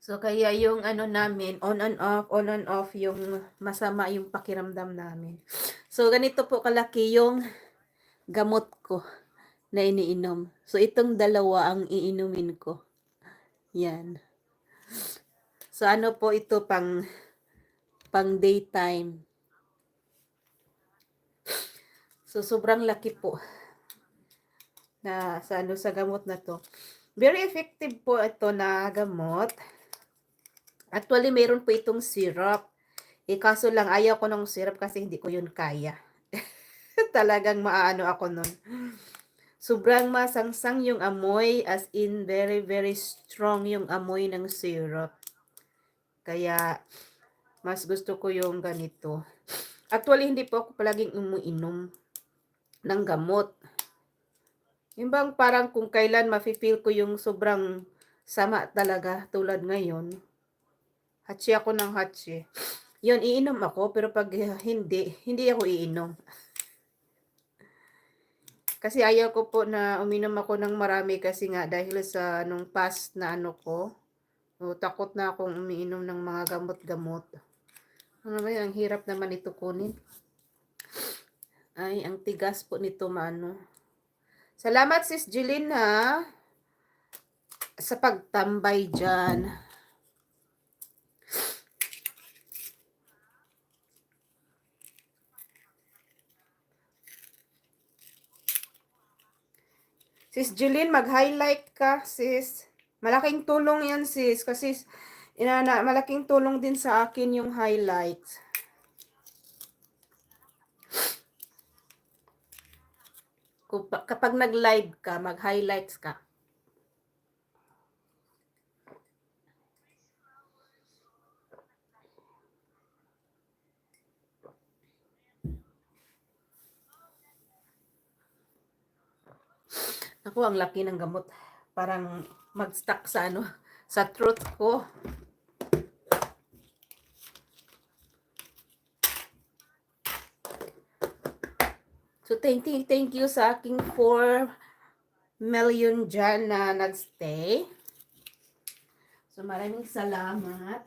So, kaya yung ano namin, on and off yung masama yung pakiramdam namin. So, ganito po kalaki yung gamot ko na iniinom. So, itong dalawa ang iinumin ko. Yan. So, ano po ito pang daytime. So, sobrang laki po na sa gamot na to. Very effective po ito na gamot. Actually, mayroon po itong syrup. Kaso lang, ayaw ko ng syrup kasi hindi ko yun kaya. Talagang maano ako nun. Sobrang masangsang yung amoy, as in very, very strong yung amoy ng syrup. Kaya, mas gusto ko yung ganito. Actually, hindi po ako palaging umuinom ng gamot. Yung bang parang kung kailan mafe-feel ko yung sobrang sama talaga, tulad ngayon. Hatsi ako ng hatsi. Yun, iinom ako, pero pag hindi ako iinom. Kasi ayaw ko po na uminom ako ng marami kasi nga dahil sa nung past na ano ko. Takot na akong umiinom ng mga gamot-gamot. Ano ba yun? Ang hirap naman ito kunin. Ay, ang tigas po nito maano. Salamat sis Jeline ha. Sa pagtambay dyan. Sis Jeline, mag-highlight ka sis. Malaking tulong yan sis. Kasi malaking tulong din sa akin yung highlights. Kapag nag-live ka, mag-highlights ka. Ako, ang laki ng gamot. Parang mag-stuck sa ano, sa throat ko. So, thank you sa aking 4 million dyan na nagstay. So, maraming salamat.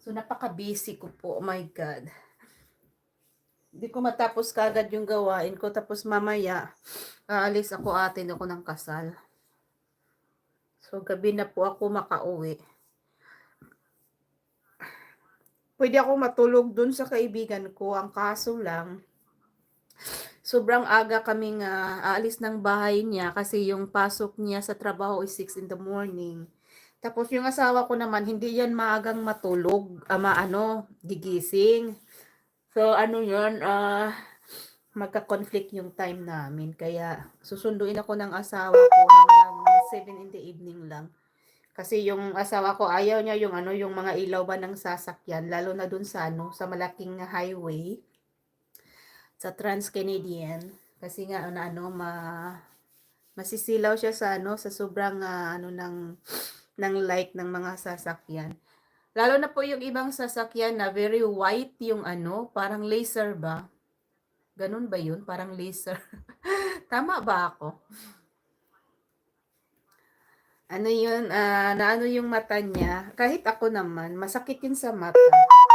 So, napaka-busy ko po. Oh my God. Hindi ko matapos kagad yung gawain ko. Tapos mamaya, aalis ako, atin ako ng kasal. So, gabi na po ako makauwi. Pwede ako matulog dun sa kaibigan ko. Ang kaso lang, sobrang aga kaming aalis ng bahay niya kasi yung pasok niya sa trabaho is 6 in the morning. Tapos yung asawa ko naman, hindi yan maagang matulog, gigising. So, ano yun, magka-conflict yung time namin. Kaya, susunduin ako ng asawa ko hanggang 7 in the evening lang. Kasi yung asawa ko, ayaw niya yung mga ilaw ba ng sasakyan, lalo na dun sa sa malaking highway, sa Trans-Canadian. Kasi nga, masisilaw siya sa sobrang, ng light ng mga sasakyan. Lalo na po yung ibang sasakyan na very white yung parang laser ba? Ganun ba yun? Parang laser. Tama ba ako? Ano yun, na yung mata niya. Kahit ako naman, masakit yun sa mata.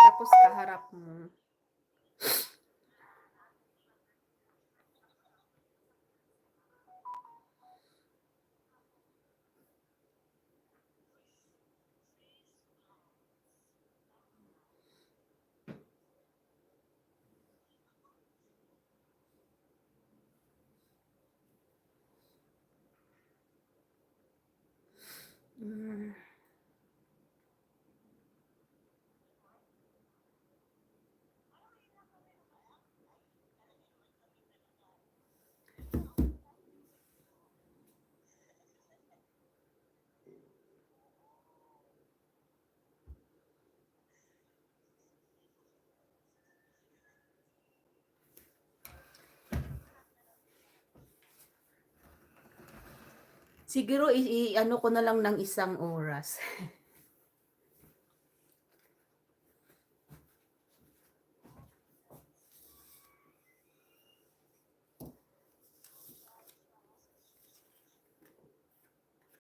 Tapos kaharap mo. Hmm. Siguro ano ko na lang ng 1 oras.